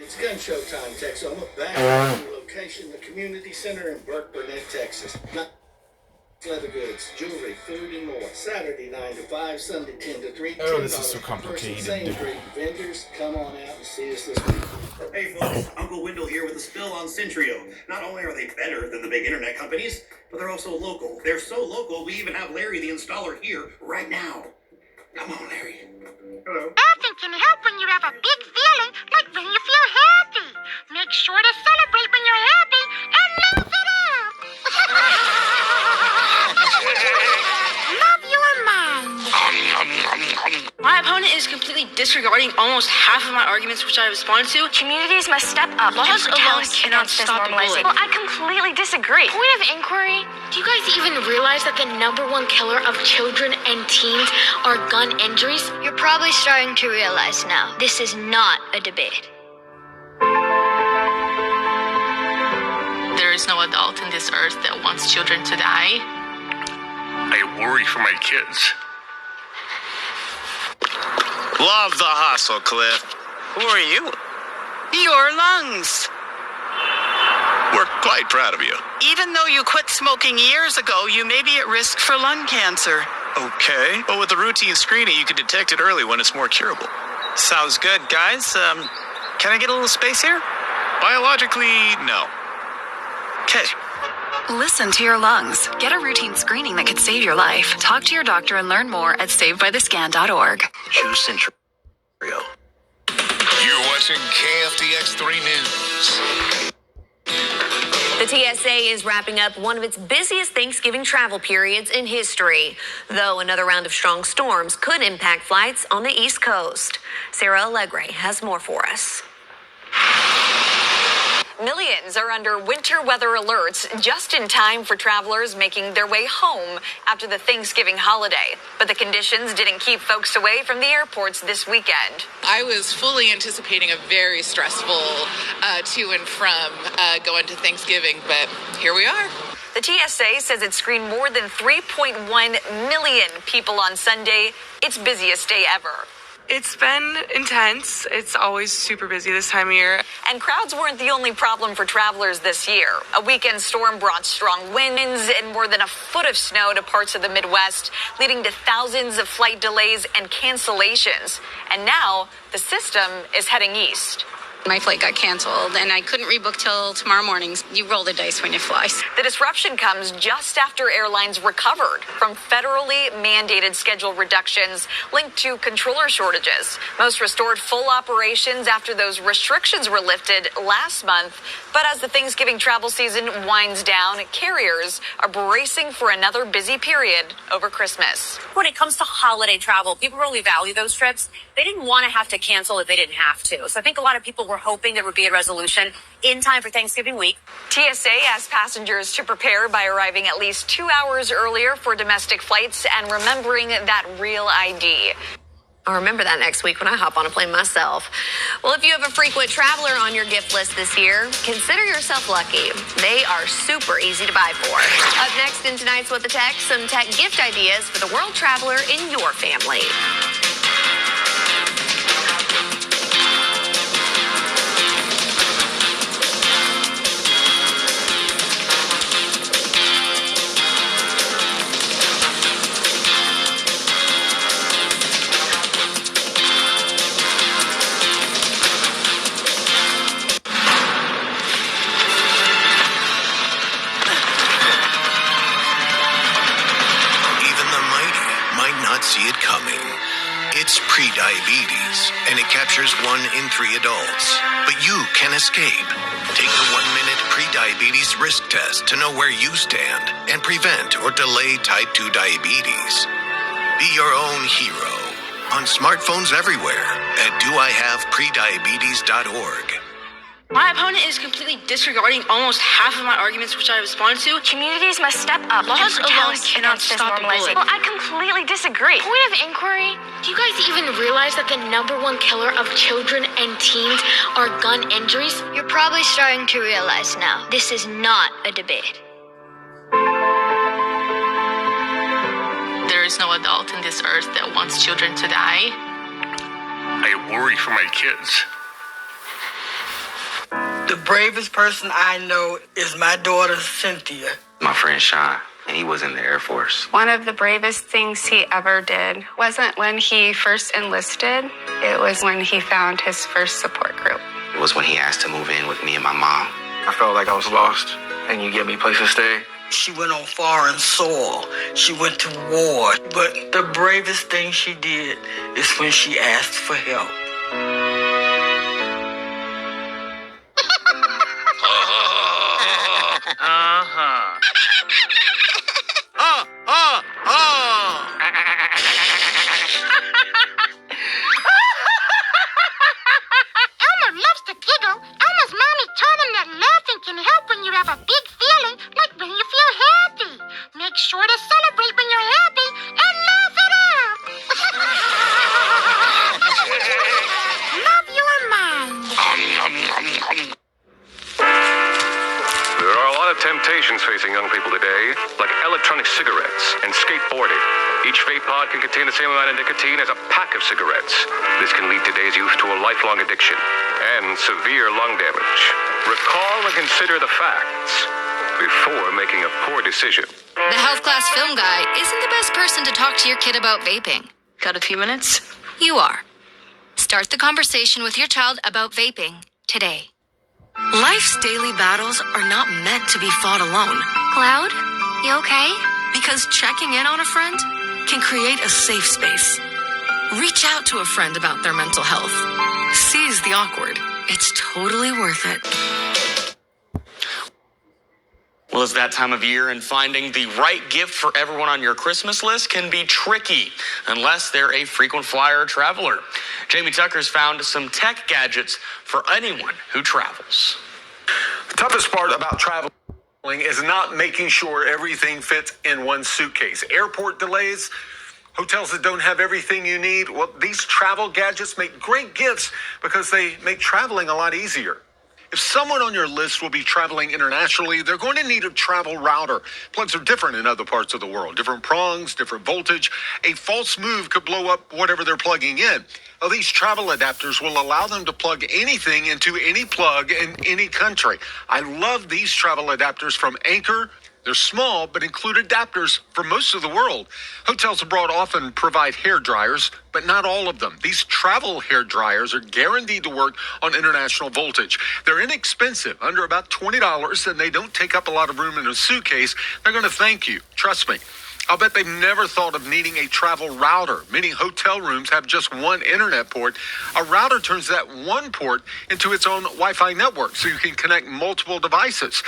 It's gun show time, Texoma. Back at the location, the community center in Burke Burnett, Texas. Not leather goods, jewelry, food, and more. Saturday 9 to 5, Sunday 10 to 3. Oh, this is so complicated. Same great vendors. Come on out and see us this week. Hey folks, Uncle Wendell here with a spill on Centrio. Not only are they better than the big internet companies, but they're also local. They're so local, we even have Larry the installer here right now. Come on, Larry. Hello. Nothing can help when you have a big feeling like when you feel happy. Make sure to celebrate when you're happy and laugh it up. Love your mind. My opponent is completely disregarding almost half of my arguments which I respond to. Communities must step up. Laws alone cannot stop a bullet. Well, I completely disagree. Point of inquiry, do you guys even realize that the #1 killer of children and teens are gun injuries? You're probably starting to realize now, this is not a debate. There is no adult in this earth that wants children to die. I worry for my kids. Love the hustle, Cliff. Who are you? Your lungs. We're quite proud of you. Even though you quit smoking years ago, you may be at risk for lung cancer. Okay. But with the routine screening, you can detect it early when it's more curable. Sounds good, guys. Can I get a little space here? Biologically, no. Okay. Listen to your lungs. Get a routine screening that could save your life. Talk to your doctor and learn more at savedbythescan.org. Choose Centrio. You're watching KFDX3 News. The TSA is wrapping up one of its busiest Thanksgiving travel periods in history, though another round of strong storms could impact flights on the East Coast. Sarah Allegre has more for us. Millions are under winter weather alerts just in time for travelers making their way home after the Thanksgiving holiday. But the conditions didn't keep folks away from the airports this weekend. I was fully anticipating a very stressful to and from going to Thanksgiving, but here we are. The TSA says it screened more than 3.1 million people on Sunday, its busiest day ever. It's been intense. It's always super busy this time of year. And crowds weren't the only problem for travelers this year. A weekend storm brought strong winds and more than a foot of snow to parts of the Midwest, leading to thousands of flight delays and cancellations. And now the system is heading east. My flight got canceled, and I couldn't rebook till tomorrow morning. You roll the dice when you fly. The disruption comes just after airlines recovered from federally mandated schedule reductions linked to controller shortages. Most restored full operations after those restrictions were lifted last month. But as the Thanksgiving travel season winds down, carriers are bracing for another busy period over Christmas. When it comes to holiday travel, people really value those trips. They didn't want to have to cancel if they didn't have to. So I think a lot of people were hoping there would be a resolution in time for Thanksgiving week. TSA asked passengers to prepare by arriving at least 2 hours earlier for domestic flights and remembering that real ID. I'll remember that next week when I hop on a plane myself. Well, if you have a frequent traveler on your gift list this year, consider yourself lucky. They are super easy to buy for. Up next in tonight's What the Tech, some tech gift ideas for the world traveler in your family. See it coming. It's prediabetes, and it captures 1 in 3 adults. But you can escape. Take the 1-minute prediabetes risk test to know where you stand and prevent or delay type 2 diabetes. Be your own hero on smartphones everywhere at doihaveprediabetes.org. My opponent is completely disregarding almost half of my arguments which I respond to. Communities must step up. Laws alone cannot stop a bullet. Well, I completely disagree. Point of inquiry, do you guys even realize that the #1 killer of children and teens are gun injuries? You're probably starting to realize now, this is not a debate. There is no adult in this earth that wants children to die. I worry for my kids. The bravest person I know is my daughter, Cynthia. My friend Sean, and he was in the Air Force. One of the bravest things he ever did wasn't when he first enlisted. It was when he found his first support group. It was when he asked to move in with me and my mom. I felt like I was lost, and you gave me a place to stay. She went on foreign soil. She went to war. But the bravest thing she did is when she asked for help. Elmer loves to giggle. Elmer's mommy taught him that laughing can help when you have a big feeling, like when you feel happy. Make sure to celebrate when you're happy and laugh it out. Love your mind. There are a lot of temptations facing young people today, like electronic cigarettes and skateboarding. Each vape pod can contain the same amount of nicotine as a pack of cigarettes. This can lead today's youth to a lifelong addiction and severe lung damage. Recall and consider the facts before making a poor decision. The health class film guy isn't the best person to talk to your kid about vaping. Got a few minutes? You are. Start the conversation with your child about vaping today. Life's daily battles are not meant to be fought alone. Cloud, you okay? Because checking in on a friend can create a safe space. Reach out to a friend about their mental health. Seize the awkward. It's totally worth it. Well, it's that time of year, and finding the right gift for everyone on your Christmas list can be tricky unless they're a frequent flyer or traveler. Jamie Tucker's found some tech gadgets for anyone who travels. The toughest part about traveling is not making sure everything fits in one suitcase. Airport delays, hotels that don't have everything you need. Well, these travel gadgets make great gifts because they make traveling a lot easier. If someone on your list will be traveling internationally, they're going to need a travel router. Plugs are different in other parts of the world. Different prongs, different voltage. A false move could blow up whatever they're plugging in. Well, these travel adapters will allow them to plug anything into any plug in any country. I love these travel adapters from Anker. They're small, but include adapters for most of the world. Hotels abroad often provide hair dryers, but not all of them. These travel hair dryers are guaranteed to work on international voltage. They're inexpensive, under about $20, and they don't take up a lot of room in a suitcase. They're going to thank you. Trust me. I'll bet they've never thought of needing a travel router. Many hotel rooms have just one internet port. A router turns that one port into its own Wi-Fi network, so you can connect multiple devices.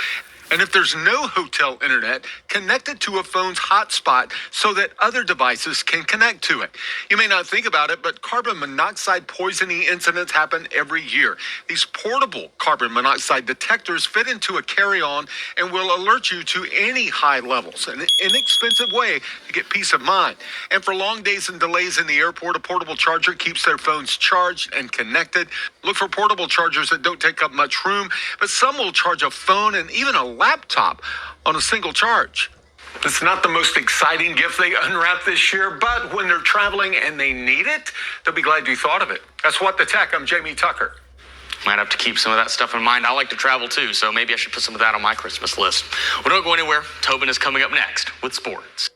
And if there's no hotel internet, connect it to a phone's hotspot so that other devices can connect to it. You may not think about it, but carbon monoxide poisoning incidents happen every year. These portable carbon monoxide detectors fit into a carry-on and will alert you to any high levels, an inexpensive way to get peace of mind. And for long days and delays in the airport, a portable charger keeps their phones charged and connected. Look for portable chargers that don't take up much room, but some will charge a phone and even a laptop on a single charge. It's not the most exciting gift they unwrap this year, but when they're traveling and they need it, they'll be glad you thought of it. That's What the Tech. I'm Jamie Tucker. Might have to keep some of that stuff in mind. I like to travel too, so maybe I should put some of that on my Christmas list. Well, don't go anywhere. Tobin is coming up next with sports.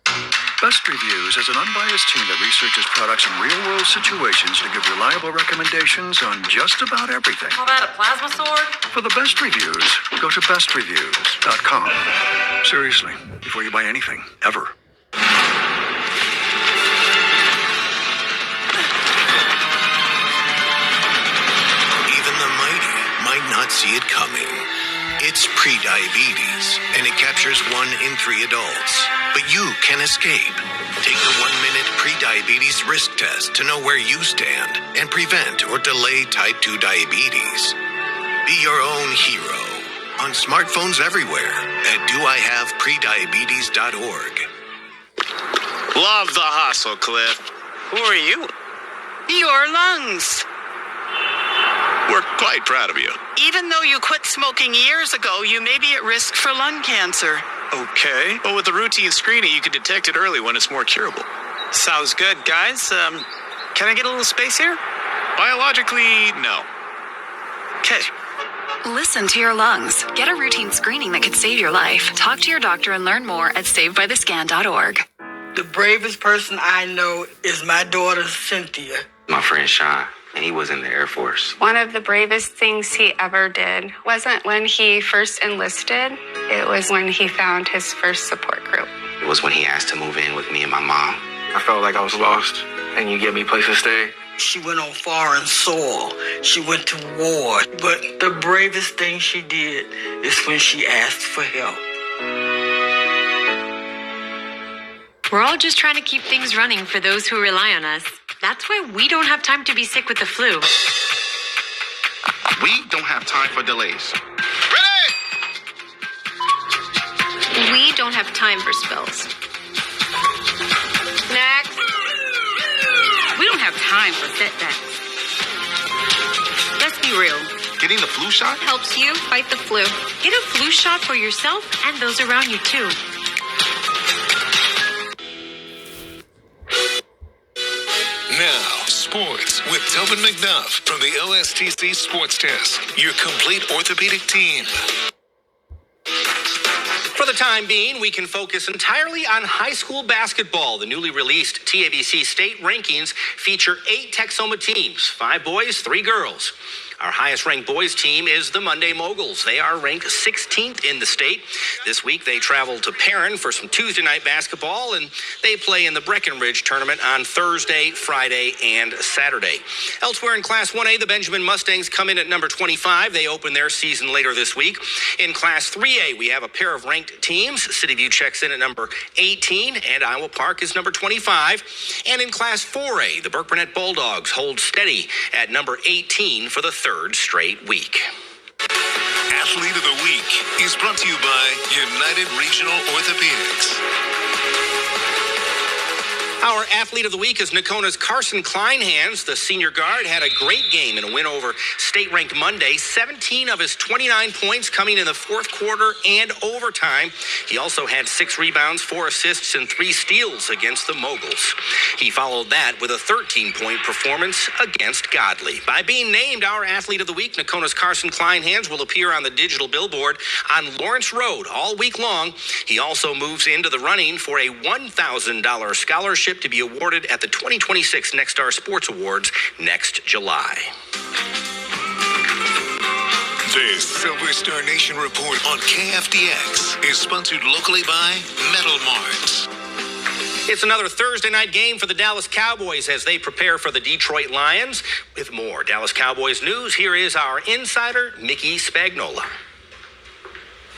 Best Reviews is an unbiased team that researches products in real-world situations to give reliable recommendations on just about everything. Call that a plasma sword? For the best reviews, go to bestreviews.com. Seriously, before you buy anything, ever. Even the mighty might not see it coming. It's prediabetes, and it captures 1 in 3 adults. But you can escape. Take the 1-minute prediabetes risk test to know where you stand and prevent or delay type 2 diabetes. Be your own hero on smartphones everywhere at doihaveprediabetes.org. Love the hustle, Cliff. Who are you? Your lungs. We're quite proud of you. Even though you quit smoking years ago, you may be at risk for lung cancer. Okay. Well, with the routine screening, you can detect it early when it's more curable. Sounds good, guys. Can I get a little space here? Biologically, no. catch. Listen to your lungs. Get a routine screening that could save your life. Talk to your doctor and learn more at SavedByTheScan.org. The bravest person I know is my daughter, Cynthia. My friend Sean, and he was in the Air Force. One of the bravest things he ever did wasn't when he first enlisted. It was when he found his first support group. It was when he asked to move in with me and my mom. I felt like I was lost, and you gave me a place to stay. She went on foreign soil. She went to war. But the bravest thing she did is when she asked for help. We're all just trying to keep things running for those who rely on us. That's why we don't have time to be sick with the flu. We don't have time for delays. We don't have time for spills. Next. We don't have time for setbacks. Let's be real. Getting the flu shot helps you fight the flu. Get a flu shot for yourself and those around you too. Now, sports with Tobin McDuff from the OSTC Sports Desk, your complete orthopedic team. For the time being, we can focus entirely on high school basketball. The newly released TABC state rankings feature 8 Texoma teams, 5 boys, 3 girls. Our highest-ranked boys team is the Monday Moguls. They are ranked 16th in the state. This week, they travel to Perrin for some Tuesday night basketball, and they play in the Breckenridge tournament on Thursday, Friday, and Saturday. Elsewhere in Class 1A, the Benjamin Mustangs come in at number 25. They open their season later this week. In Class 3A, we have a pair of ranked teams. City View checks in at number 18, and Iowa Park is number 25. And in Class 4A, the Burke Burnett Bulldogs hold steady at number 18 for the third straight week. Athlete of the Week is brought to you by United Regional Orthopedics. Our Athlete of the Week is Nakona's Carson Kleinhans. The senior guard had a great game in a win over state-ranked Monday. 17 of his 29 points coming in the fourth quarter and overtime. He also had 6 rebounds, 4 assists, and 3 steals against the Moguls. He followed that with a 13-point performance against Godley. By being named our Athlete of the Week, Nakona's Carson Kleinhans will appear on the digital billboard on Lawrence Road all week long. He also moves into the running for a $1,000 scholarship to be awarded at the 2026 Next Star Sports Awards next July. This Silver Star Nation report on KFDX is sponsored locally by Metal Mart. It's another Thursday night game for the Dallas Cowboys as they prepare for the Detroit Lions. With more Dallas Cowboys news, here is our insider, Mickey Spagnola.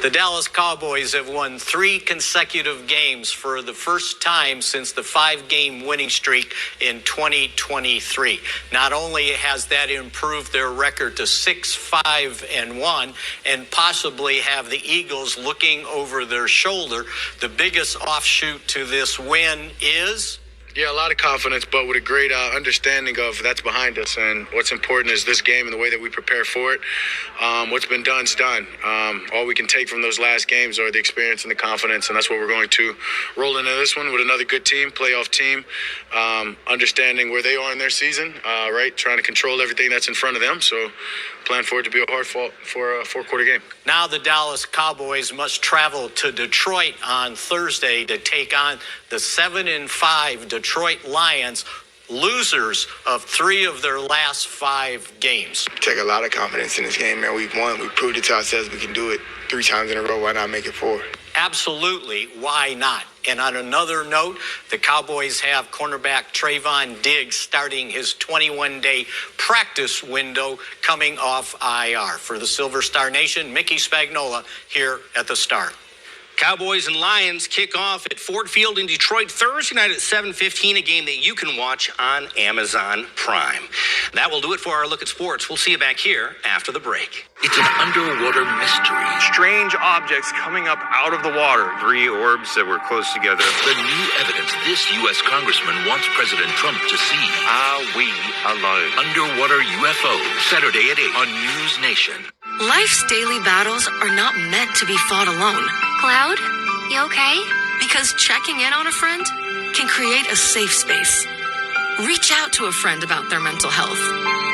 The Dallas Cowboys have won 3 consecutive games for the first time since the 5-game winning streak in 2023. Not only has that improved their record to 6-5-1 and possibly have the Eagles looking over their shoulder, the biggest offshoot to this win is... Yeah, a lot of confidence, but with a great understanding of that's behind us. And what's important is this game and the way that we prepare for it. What's been done's done. All we can take from those last games are the experience and the confidence, and that's what we're going to roll into this one with another good team, playoff team, understanding where they are in their season, right? Trying to control everything that's in front of them. So plan for it to be a hard fought for a 4-quarter game. Now the Dallas Cowboys must travel to Detroit on Thursday to take on the 7-5 Detroit Lions, losers of 3 of their last 5 games. Take a lot of confidence in this game, man. We've won. We proved it to ourselves we can do it 3 times in a row. Why not make it 4? Absolutely. Why not? And on another note, the Cowboys have cornerback Trayvon Diggs starting his 21-day practice window coming off IR. For the Silver Star Nation, Mickey Spagnola here at the Star. Cowboys and Lions kick off at Ford Field in Detroit Thursday night at 7:15, a game that you can watch on Amazon Prime. That will do it for our look at sports. We'll see you back here after the break. It's an underwater mystery. Strange objects coming up out of the water. 3 orbs that were close together. The new evidence this U.S. congressman wants President Trump to see. Are we alone? Underwater UFOs, Saturday at 8 on News Nation. Life's daily battles are not meant to be fought alone. Cloud, you okay? Because checking in on a friend can create a safe space. Reach out to a friend about their mental health.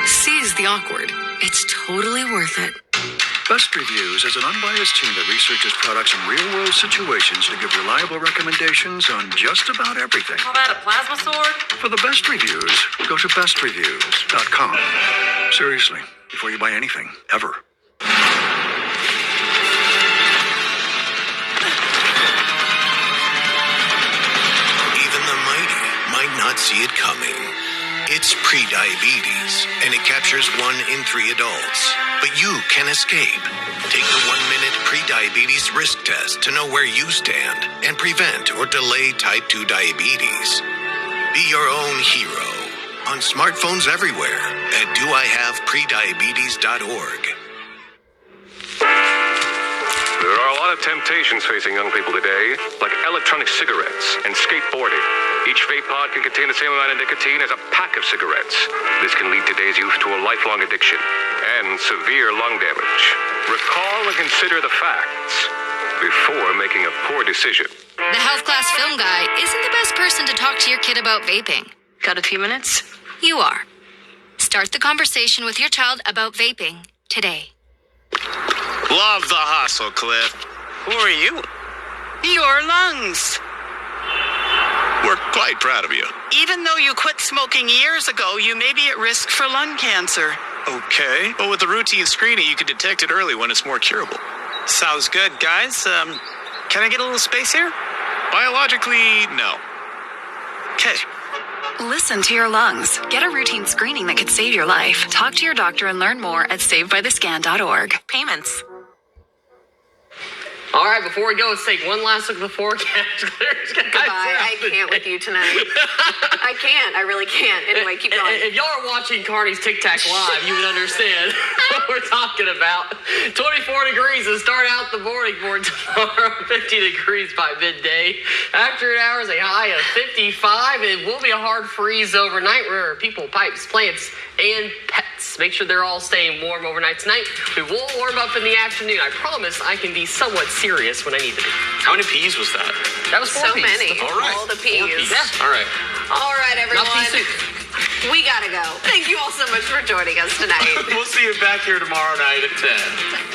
Seize the awkward. It's totally worth it. Best Reviews is an unbiased team that researches products in real-world situations to give reliable recommendations on just about everything. Call that a plasma sword? For the best reviews, go to bestreviews.com. Seriously, before you buy anything, ever. Even the mighty might not see it coming. It's prediabetes, and it captures 1 in 3 adults. But you can escape. Take the 1-minute prediabetes risk test to know where you stand and prevent or delay type 2 diabetes. Be your own hero on smartphones everywhere at doihaveprediabetes.org. There are a lot of temptations facing young people today, like electronic cigarettes and skateboarding. Each vape pod can contain the same amount of nicotine as a pack of cigarettes. This can lead today's youth to a lifelong addiction and severe lung damage. Recall and consider the facts before making a poor decision. The health class film guy isn't the best person to talk to your kid about vaping. Got a few minutes? You are. Start the conversation with your child about vaping today. Love the hustle, Cliff. Who are you? Your lungs. We're quite proud of you. Even though you quit smoking years ago, you may be at risk for lung cancer. Okay. Well, with the routine screening, you can detect it early when it's more curable. Sounds good, guys. Can I get a little space here? Biologically, no. Okay. Listen to your lungs. Get a routine screening that could save your life. Talk to your doctor and learn more at savedbythescan.org. Payments. All right, before we go, let's take one last look at the forecast. Goodbye. I can't with you tonight. I can't. I really can't. Anyway, keep going. If y'all are watching Carney's Tic Tac Live, you would understand what we're talking about. 24 degrees to start out the morning for tomorrow. 50 degrees by midday. After hours, a high of 55. It will be a hard freeze overnight where people, pipes, plants, and pets. Make sure they're all staying warm overnight tonight. We will warm up in the afternoon. I promise I can be somewhat serious when I need to be. How many P's was that? That was 4 So P's. many. All right. All the P's. 4 P's. Yeah. All right. All right, everyone. Not pea soup. We gotta go. Thank you all so much for joining us tonight. We'll see you back here tomorrow night at 10.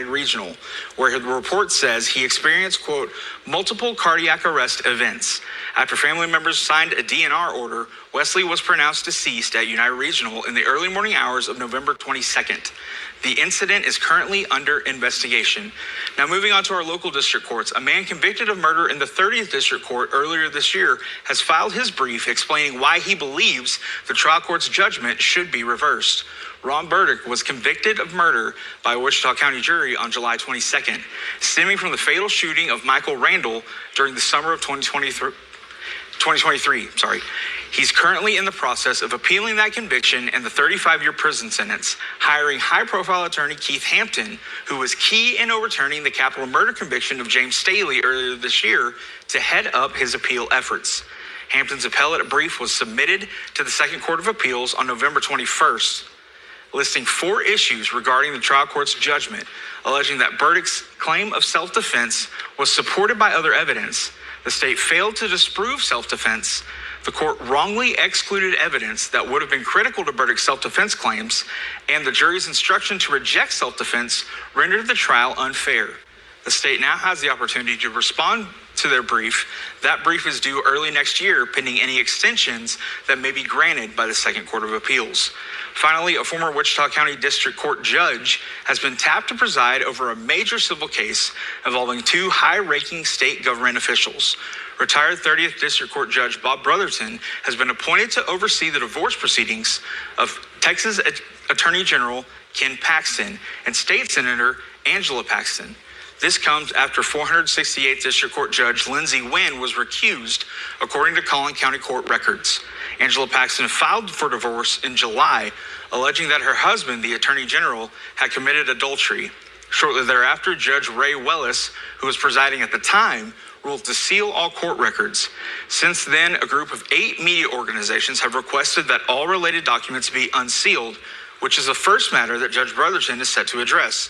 Regional, where the report says he experienced, quote, multiple cardiac arrest events. After family members signed a DNR order, Wesley was pronounced deceased at United Regional in the early morning hours of November 22nd. The incident is currently under investigation. Now, moving on to our local district courts, a man convicted of murder in the 30th District Court earlier this year has filed his brief explaining why he believes the trial court's judgment should be reversed. Ron Burdick was convicted of murder by a Wichita County jury on July 22nd, stemming from the fatal shooting of Michael Randall during the summer of 2023. He's currently in the process of appealing that conviction and the 35-year prison sentence, hiring high-profile attorney Keith Hampton, who was key in overturning the capital murder conviction of James Staley earlier this year, to head up his appeal efforts. Hampton's appellate brief was submitted to the Second Court of Appeals on November 21st. Listing 4 issues regarding the trial court's judgment, alleging that Burdick's claim of self-defense was supported by other evidence. The state failed to disprove self-defense. The court wrongly excluded evidence that would have been critical to Burdick's self-defense claims, and the jury's instruction to reject self-defense rendered the trial unfair. The state now has the opportunity to respond to their brief. That brief is due early next year, pending any extensions that may be granted by the Second Court of Appeals. Finally, a former Wichita County District Court judge has been tapped to preside over a major civil case involving 2 high-ranking state government officials. Retired 30th District Court Judge Bob Brotherton has been appointed to oversee the divorce proceedings of Texas Attorney General Ken Paxton and State Senator Angela Paxton. This comes after 468th District Court Judge Lindsey Wynn was recused, according to Collin County Court records. Angela Paxton filed for divorce in July, alleging that her husband, the Attorney General, had committed adultery. Shortly thereafter, Judge Ray Wellis, who was presiding at the time, ruled to seal all court records. Since then, a group of 8 media organizations have requested that all related documents be unsealed, which is the first matter that Judge Brotherton is set to address.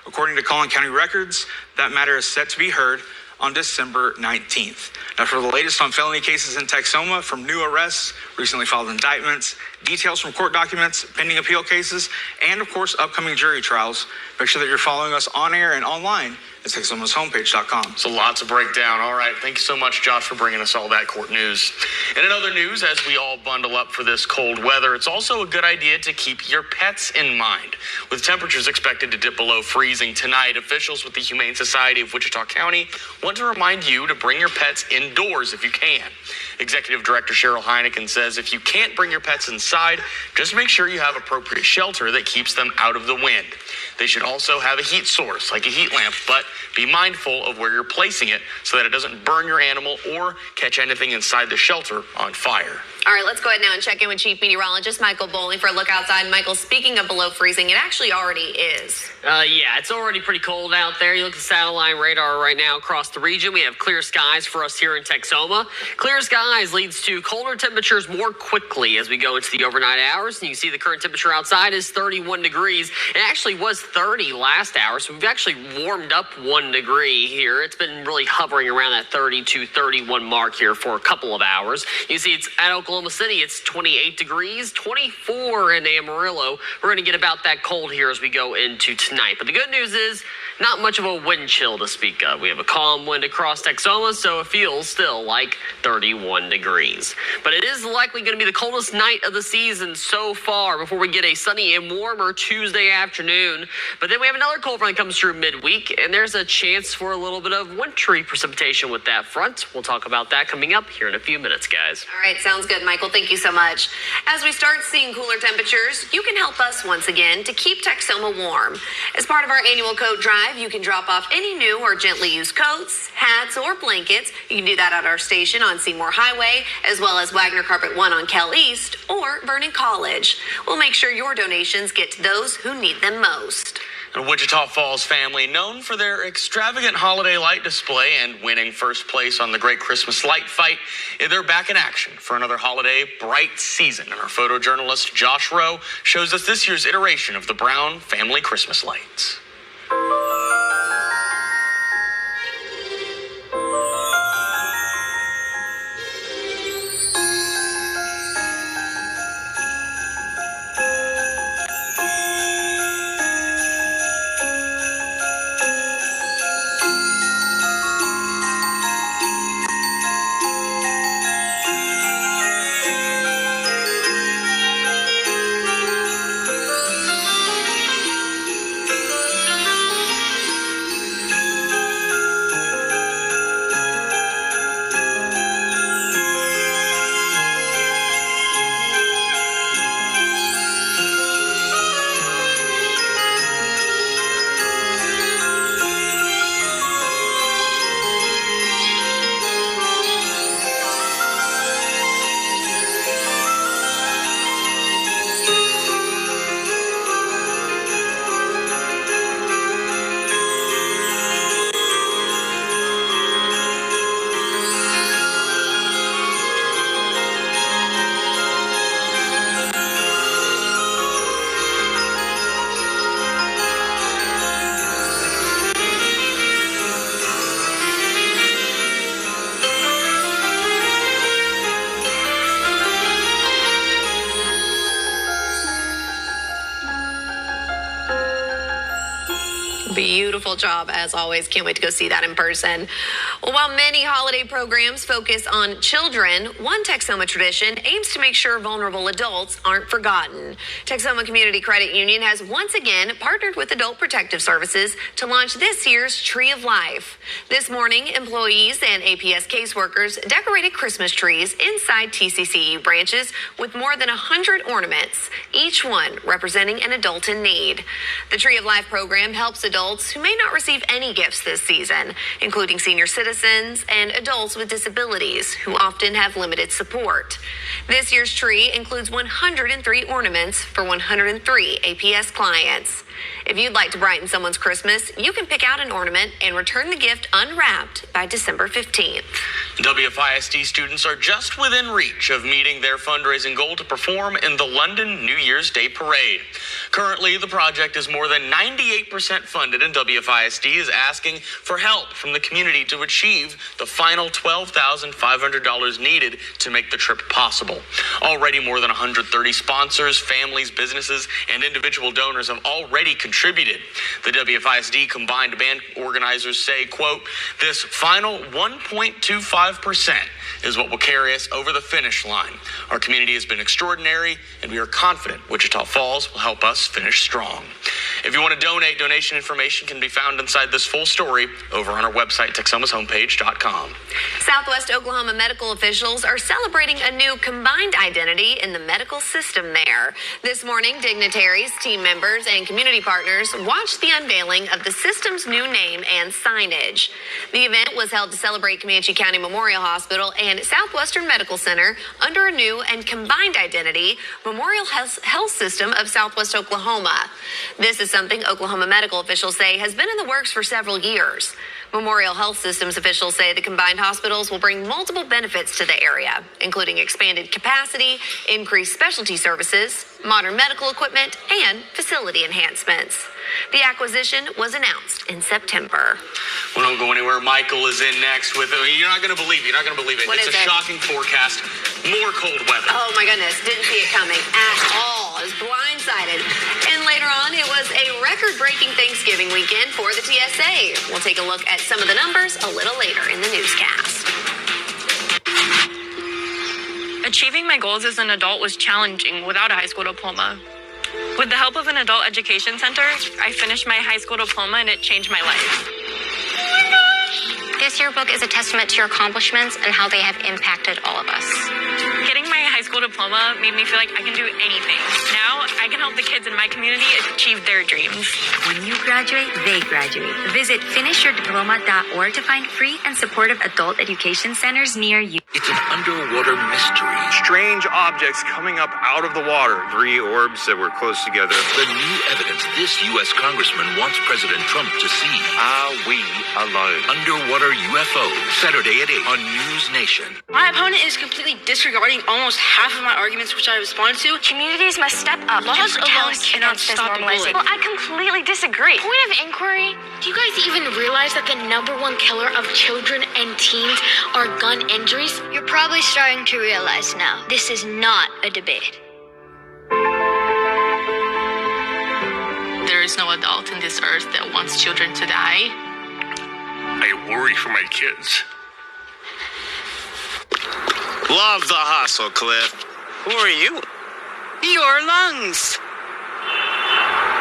According to Collin County records, that matter is set to be heard on December 19th. Now, for the latest on felony cases in Texoma, from new arrests, recently filed indictments, details from court documents, pending appeal cases, and of course, upcoming jury trials, make sure that you're following us on air and online at TexomasHomepage.com. So lots to break down. All right. Thank you so much, Josh, for bringing us all that court news. And in other news, as we all bundle up for this cold weather, it's also a good idea to keep your pets in mind. With temperatures expected to dip below freezing tonight, officials with the Humane Society of Wichita County want to remind you to bring your pets indoors if you can. Executive Director Cheryl Heineken says if you can't bring your pets inside, just make sure you have appropriate shelter that keeps them out of the wind. They should also have a heat source, like a heat lamp, but be mindful of where you're placing it so that it doesn't burn your animal or catch anything inside the shelter on fire. All right, let's go ahead now and check in with Chief Meteorologist Michael Bowling for a look outside. Michael, speaking of below freezing, it actually already is. Yeah, it's already pretty cold out there. You look at the satellite radar right now across the region. We have clear skies for us here in Texoma. Clear skies leads to colder temperatures more quickly as we go into the overnight hours. And you can see the current temperature outside is 31 degrees. It actually was 30 last hour, so we've actually warmed up 1 degree here. It's been really hovering around that 32, 31 mark here for a couple of hours. You see it's at Oklahoma City, it's 28 degrees, 24 in Amarillo. We're going to get about that cold here as we go into tonight. But the good news is not much of a wind chill to speak of. We have a calm wind across Texoma, so it feels still like 31 degrees. But it is likely going to be the coldest night of the season so far before we get a sunny and warmer Tuesday afternoon. But then we have another cold front that comes through midweek, and there's a chance for a little bit of wintry precipitation with that front. We'll talk about that coming up here in a few minutes, guys. All right, sounds good, Michael. Thank you so much. As we start seeing cooler temperatures, you can help us once again to keep Texoma warm. As part of our annual coat drive, you can drop off any new or gently used coats, hats, or blankets. You can do that at our station on Seymour Highway, as well as Wagner Carpet 1 on Cal East or Vernon College. We'll make sure your donations get to those who need them most. A Wichita Falls family known for their extravagant holiday light display and winning first place on the Great Christmas Light Fight, they're back in action for another holiday bright season. And our photojournalist Josh Rowe shows us this year's iteration of the Brown family Christmas lights. Beautiful job, as always. Can't wait to go see that in person. Well, while many holiday programs focus on children, one Texoma tradition aims to make sure vulnerable adults aren't forgotten. Texoma Community Credit Union has once again partnered with Adult Protective Services to launch this year's Tree of Life. This morning, employees and APS caseworkers decorated Christmas trees inside TCCU branches with more than 100 ornaments, each one representing an adult in need. The Tree of Life program helps adults adults who may not receive any gifts this season, including senior citizens and adults with disabilities who often have limited support. This year's tree includes 103 ornaments for 103 APS clients. If you'd like to brighten someone's Christmas, you can pick out an ornament and return the gift unwrapped by December 15th. WFISD students are just within reach of meeting their fundraising goal to perform in the London New Year's Day Parade. Currently, the project is more than 98% funded, and WFISD is asking for help from the community to achieve the final $12,500 needed to make the trip possible. Already more than 130 sponsors, families, businesses, and individual donors have already contributed. The WFISD combined band organizers say, quote, "This final 1.25% is what will carry us over the finish line. Our community has been extraordinary, and we are confident Wichita Falls will help us finish strong." If you want to donate, donation information can be found inside this full story over on our website, TexomasHomepage.com. Southwest Oklahoma medical officials are celebrating a new combined identity in the medical system there. This morning, dignitaries, team members, and community partners watched the unveiling of the system's new name and signage. The event was held to celebrate Comanche County Memorial Hospital and Southwestern Medical Center under a new and combined identity, Memorial Health System of Southwest Oklahoma. This is something Oklahoma medical officials say has been in the works for several years. Memorial Health Systems officials say the combined hospitals will bring multiple benefits to the area, including expanded capacity, increased specialty services, modern medical equipment, and facility enhancements. The acquisition was announced in September. Well, don't go anywhere. Michael is in next with, you're not going to believe it. What It's is a it? shocking forecast. More cold weather. Oh my goodness, didn't see it coming at all. I was blindsided. And later on, it was a record-breaking Thanksgiving weekend for the TSA. We'll take a look at some of the numbers a little later in the newscast. Achieving my goals as an adult was challenging without a high school diploma. With the help of an adult education center, I finished my high school diploma and it changed my life. This yearbook is a testament to your accomplishments and how they have impacted all of us. Getting my high school diploma made me feel like I can do anything. Now, I can help the kids in my community achieve their dreams. When you graduate, they graduate. Visit finishyourdiploma.org to find free and supportive adult education centers near you. It's an underwater mystery. Strange objects coming up out of the water. 3 orbs that were close together. The new evidence this U.S. congressman wants President Trump to see. Are we alone? Underwater UFOs. Saturday at 8 on News Nation. My opponent is completely disregarding almost half of my arguments which I responded to. Communities must step up. Laws and alone protest cannot against this stop normalization. bullying. Well, I completely disagree. Point of inquiry, do you guys even realize that the number one killer of children and teens are gun injuries? You're probably starting to realize now, this is not a debate. There is no adult in this earth that wants children to die. I worry for my kids. Love the hustle, Cliff. Who are you? Your lungs.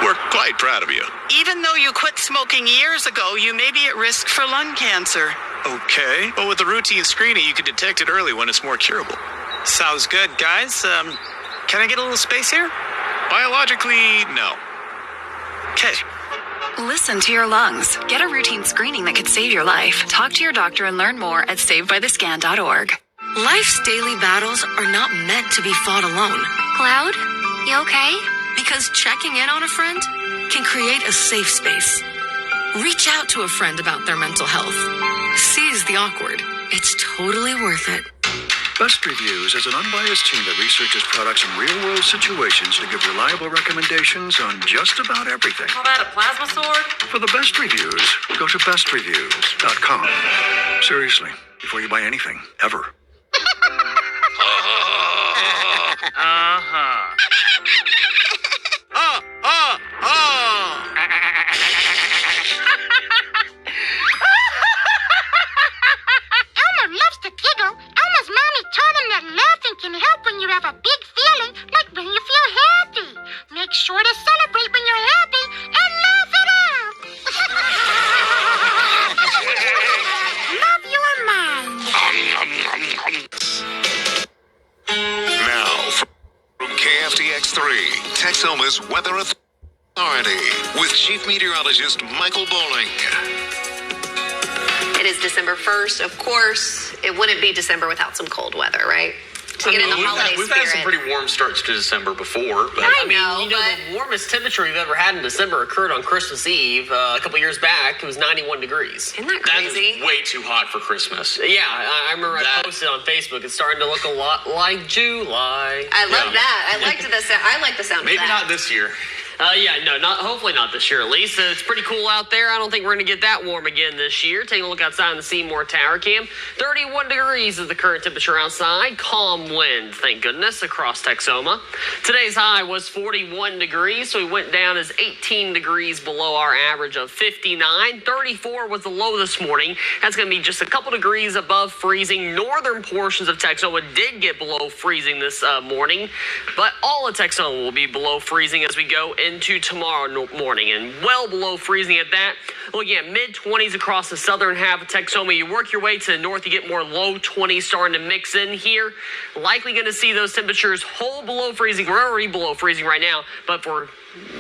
We're quite proud of you. Even though you quit smoking years ago, you may be at risk for lung cancer. Okay. But with the routine screening, you can detect it early when it's more curable. Sounds good, guys. Can I get a little space here? Biologically, no. Okay. Listen to your lungs. Get a routine screening that could save your life. Talk to your doctor and learn more at savedbythescan.org. Life's daily battles are not meant to be fought alone. Cloud, you okay? Because checking in on a friend can create a safe space. Reach out to a friend about their mental health. Seize the awkward. It's totally worth it. Best Reviews is an unbiased team that researches products in real-world situations to give reliable recommendations on just about everything. Call that a plasma sword? For the best reviews, go to bestreviews.com. Seriously, before you buy anything, ever. Elmer loves to giggle. Elmer's mommy taught him that laughing can help when you have a big feeling, like when you feel happy. Make sure to celebrate when you're happy and laugh it out. Love your mind. Now, from KFTX3, Texoma's Weather Authority. Authority with Chief Meteorologist Michael Bowling. It is December 1st. Of course, it wouldn't be December without some cold weather, right? To get in the holiday we've spirit. had some pretty warm starts to December before, but I know, the warmest temperature we've ever had in December occurred on Christmas Eve a couple years back. It was 91 degrees. Isn't that crazy? That is way too hot for Christmas. Yeah, I remember I posted on Facebook. It's starting to look a lot like July. I love that. I like the sound of that. Maybe not this year. Hopefully not this year at least. It's pretty cool out there. I don't think we're going to get that warm again this year. Taking a look outside on the Seymour Tower Cam. 31 degrees is the current temperature outside. Calm wind, thank goodness, across Texoma. Today's high was 41 degrees, so we went down as 18 degrees below our average of 59. 34 was the low this morning. That's going to be just a couple degrees above freezing. Northern portions of Texoma did get below freezing this morning, but all of Texoma will be below freezing as we go into tomorrow morning, and well below freezing at that. Looking at mid-20s across the southern half of Texoma. You work your way to the north, you get more low 20s starting to mix in here. Likely going to see those temperatures hold below freezing. We're already below freezing right now, but for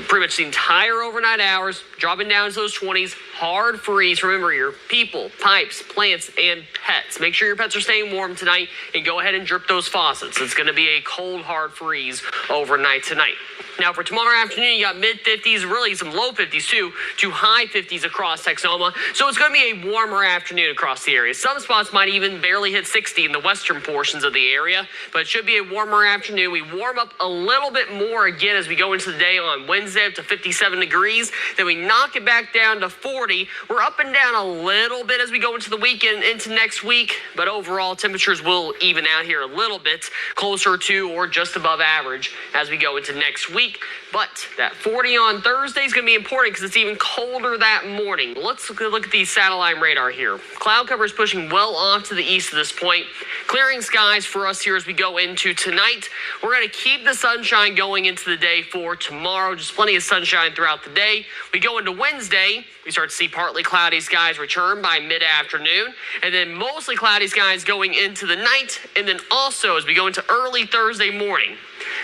pretty much the entire overnight hours, dropping down to those 20s, hard freeze. Remember your people, pipes, plants, and pets. Make sure your pets are staying warm tonight, and go ahead and drip those faucets. It's going to be a cold, hard freeze overnight tonight. Now for tomorrow afternoon, you got mid-50s, really some low 50s too, to high 50s across Texoma. So it's going to be a warmer afternoon across the area. Some spots might even barely hit 60 in the western portions of the area, but it should be a warmer afternoon. We warm up a little bit more again as we go into the day on Wednesday up to 57 degrees. Then we knock it back down to 40. We're up and down a little bit as we go into the weekend, into next week, but overall temperatures will even out here a little bit, closer to or just above average as we go into next week. But that 40 on Thursday is going to be important because it's even colder that morning. Let's look at the satellite radar here. Cloud cover is pushing well off to the east at this point. Clearing skies for us here as we go into tonight. We're going to keep the sunshine going into the day for tomorrow. Just plenty of sunshine throughout the day. We go into Wednesday. We start to see partly cloudy skies return by mid-afternoon. And then mostly cloudy skies going into the night. And then also as we go into early Thursday morning,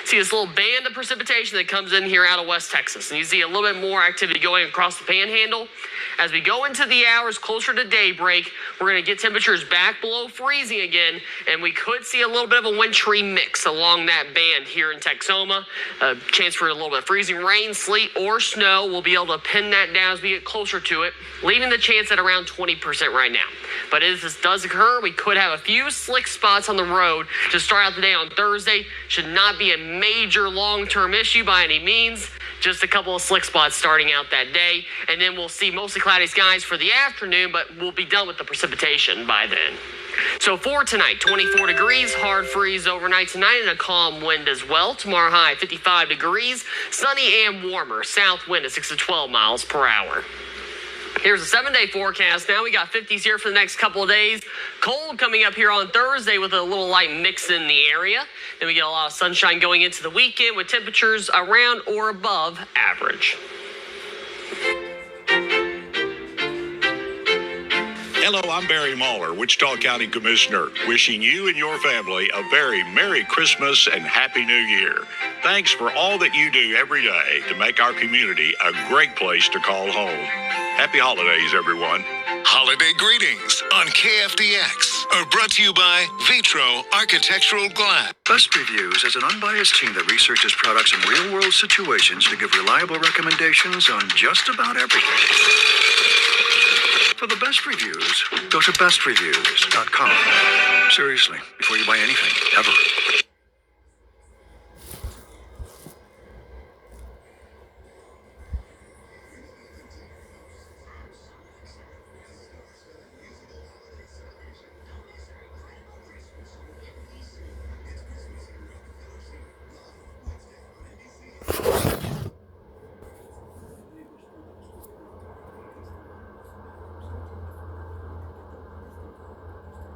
see this little band of precipitation that comes in here out of West Texas. And you see a little bit more activity going across the panhandle. As we go into the hours closer to daybreak, we're going to get temperatures back below freezing again, and we could see a little bit of a wintry mix along that band here in Texoma. A chance for a little bit of freezing rain, sleet, or snow. We'll be able to pin that down as we get closer to it, leaving the chance at around 20% right now. But as this does occur, we could have a few slick spots on the road to start out the day on Thursday. Should not be a major long-term issue by any means. Just a couple of slick spots starting out that day. And then we'll see mostly cloudy skies for the afternoon, but we'll be done with the precipitation by then. So for tonight, 24 degrees, hard freeze overnight tonight, and a calm wind as well. Tomorrow high, 55 degrees, sunny and warmer. South wind at 6 to 12 miles per hour. Here's a 7-day forecast. Now we got 50s here for the next couple of days. Cold coming up here on Thursday with a little light mix in the area. Then we get a lot of sunshine going into the weekend with temperatures around or above average. Hello, I'm Barry Mahler, Wichita County Commissioner, wishing you and your family a very Merry Christmas and Happy New Year. Thanks for all that you do every day to make our community a great place to call home. Happy holidays, everyone. Holiday greetings on KFDX are brought to you by Vitro Architectural Glass. Best Reviews is an unbiased team that researches products in real-world situations to give reliable recommendations on just about everything. For the best reviews, go to bestreviews.com. Seriously, before you buy anything, ever.